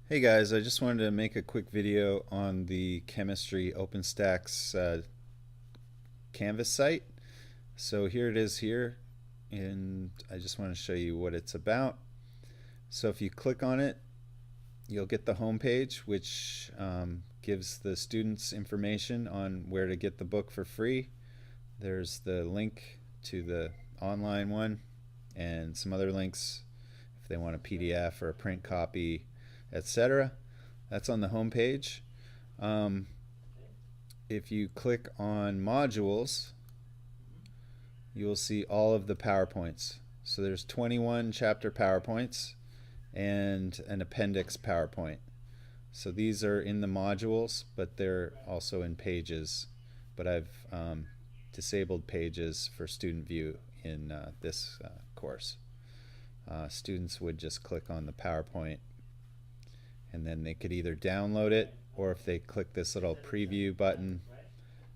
Hey guys, I just wanted to make a quick video on the chemistry OpenStax Canvas site. So here it is here, and I just want to show you what it's about. So if you click on it, you'll get the home page, which gives the students information on where to get the book for free. There's the link to the online one and some other links if they want a PDF or a print copy, etc. That's on the home page. Um, if you click on modules, you will see all of the PowerPoints. So there's 21 chapter PowerPoints and an appendix PowerPoint. So these are in the modules, but they're also in pages. But I've disabled pages for student view in this course. Students would just click on the PowerPoint and then they could either download it, or if they click this little preview button,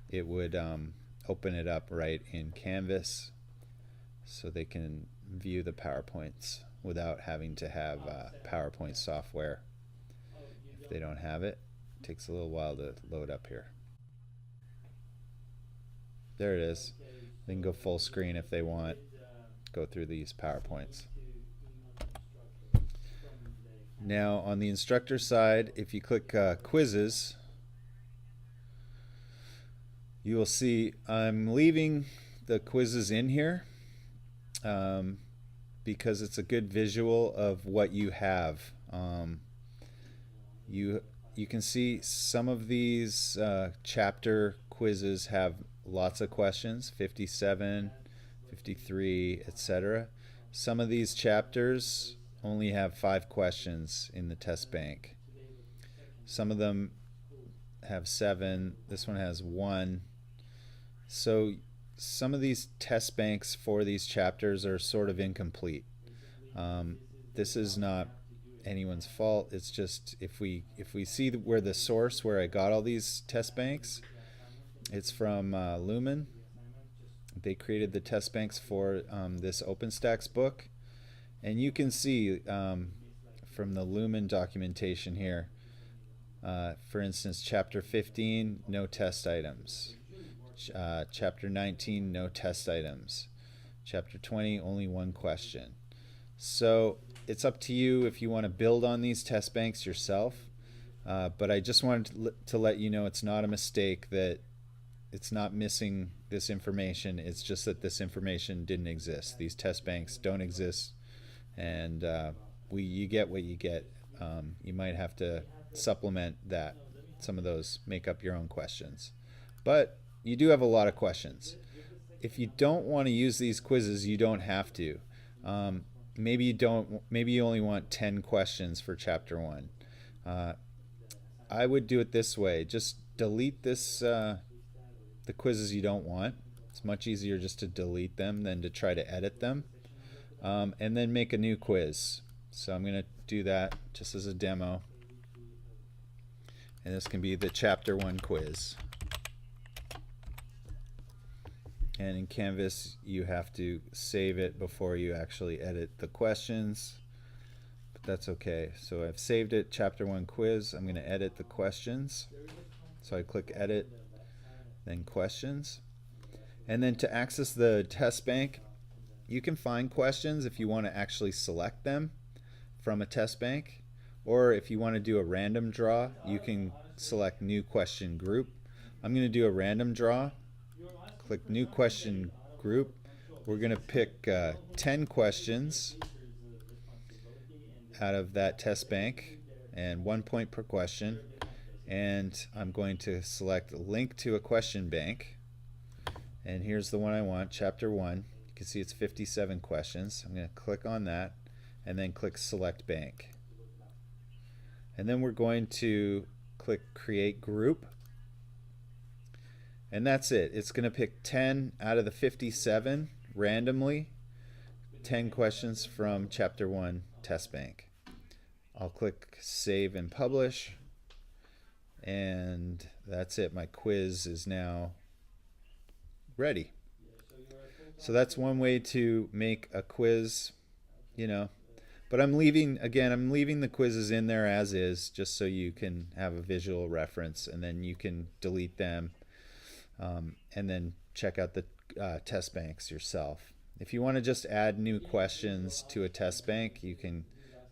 it would open it up right in Canvas so they can view the PowerPoints without having to have PowerPoint software. If they don't have it, it takes a little while to load up here. There it is. They can go full screen if they want, go through these PowerPoints. Now on the instructor side, if you click quizzes, you will see I'm leaving the quizzes in here because it's a good visual of what you have. You can see some of these chapter quizzes have lots of questions, 57, 53, etc. Some of these chapters only have 5 questions in the test bank. Some of them have 7. This one has 1. So some of these test banks for these chapters are sort of incomplete. This is not anyone's fault. It's just if we see where the source where I got all these test banks, it's from Lumen. They created the test banks for this OpenStax book, and you can see from the Lumen documentation here, for instance, chapter 15, no test items. Chapter 19, no test items. Chapter 20, only 1 question. So it's up to you if you want to build on these test banks yourself. But I just wanted to let you know it's not a mistake, that it's not missing this information. It's just that this information didn't exist. These test banks don't exist, and you get what you get. You might have to supplement that. Some of those make up your own questions. But you do have a lot of questions. If you don't want to use these quizzes, you don't have to. Maybe you don't. Maybe you only want 10 questions for chapter 1. I would do it this way. Just delete the quizzes you don't want. It's much easier just to delete them than to try to edit them. And then make a new quiz. So I'm going to do that just as a demo. And this can be the chapter 1 quiz. And in Canvas, you have to save it before you actually edit the questions. But that's okay. So I've saved it, chapter 1 quiz. I'm going to edit the questions. So I click edit, then questions. And then to access the test bank, you can find questions if you want to actually select them from a test bank. Or if you want to do a random draw, you can select new question group. I'm going to do a random draw. Click new question group. We're going to pick 10 questions out of that test bank, and 1 point per question. And I'm going to select link to a question bank. And here's the one I want, chapter 1. You can see it's 57 questions. I'm going to click on that and then click select bank. And then we're going to click create group. And that's it. It's going to pick 10 out of the 57 randomly, 10 questions from chapter 1 test bank. I'll click save and publish, and that's it. My quiz is now ready. So that's one way to make a quiz, But I'm leaving the quizzes in there as is, just so you can have a visual reference, and then you can delete them, and then check out the test banks yourself. If you want to just add new questions to a test bank, you can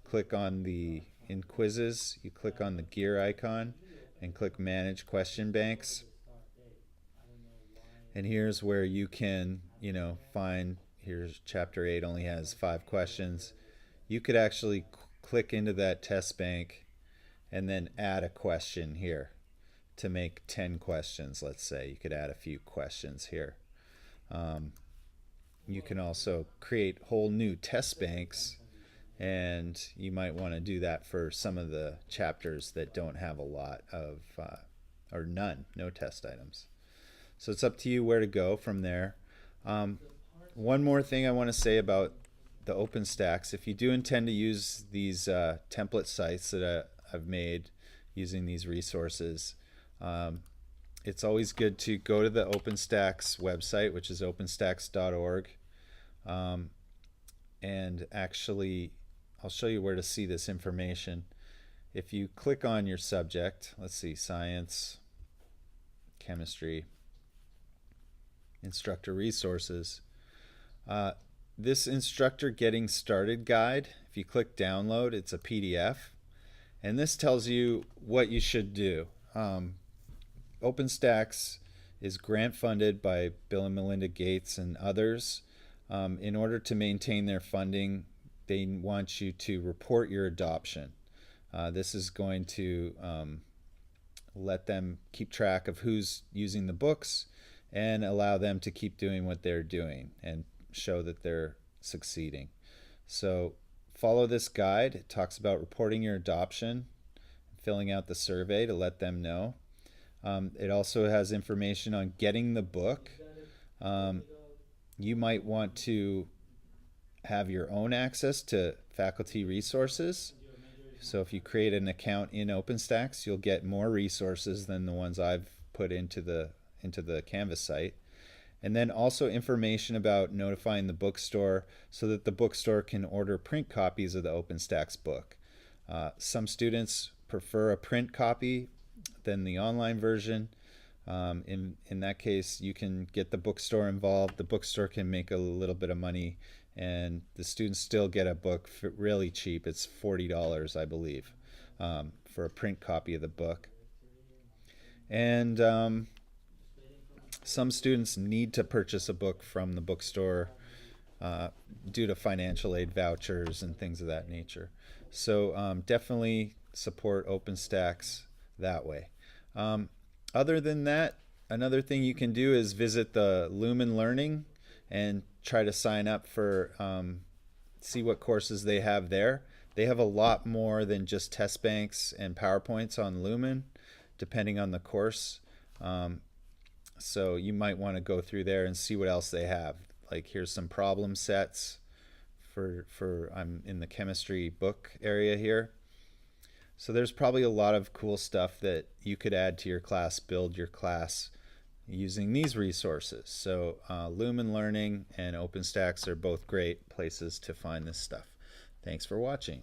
click on in quizzes, you click on the gear icon and click manage question banks. And here's where you can, find, here's chapter 8 only has 5 questions. You could actually click into that test bank and then add a question here to make 10 questions, let's say. You could add a few questions here. You can also create whole new test banks, and you might want to do that for some of the chapters that don't have a lot of, or no test items. So it's up to you where to go from there. One more thing I want to say about the OpenStax. If you do intend to use these template sites that I've made using these resources, it's always good to go to the OpenStax website, which is openstax.org. And actually, I'll show you where to see this information. If you click on your subject, let's see, science, chemistry, instructor resources. This instructor getting started guide, if you click download, it's a PDF, and this tells you what you should do. OpenStax is grant funded by Bill and Melinda Gates and others. In order to maintain their funding, they want you to report your adoption. This is going to let them keep track of who's using the books and allow them to keep doing what they're doing and show that they're succeeding. So follow this guide. It talks about reporting your adoption, filling out the survey to let them know. It also has information on getting the book. You might want to have your own access to faculty resources. So if you create an account in OpenStax, you'll get more resources than the ones I've put into the Canvas site. And then also information about notifying the bookstore so that the bookstore can order print copies of the OpenStax book. Some students prefer a print copy than the online version. In that case, you can get the bookstore involved. The bookstore can make a little bit of money, and the students still get a book for really cheap. It's $40, I believe, for a print copy of the book. And some students need to purchase a book from the bookstore due to financial aid vouchers and things of that nature. So definitely support OpenStax that way. Other than that, another thing you can do is visit the Lumen Learning and try to sign up for, see what courses they have there. They have a lot more than just test banks and PowerPoints on Lumen, depending on the course. So you might want to go through there and see what else they have. Like here's some problem sets for I'm in the chemistry book area here. So there's probably a lot of cool stuff that you could add to your class, build your class using these resources. So Lumen Learning and OpenStax are both great places to find this stuff. Thanks for watching.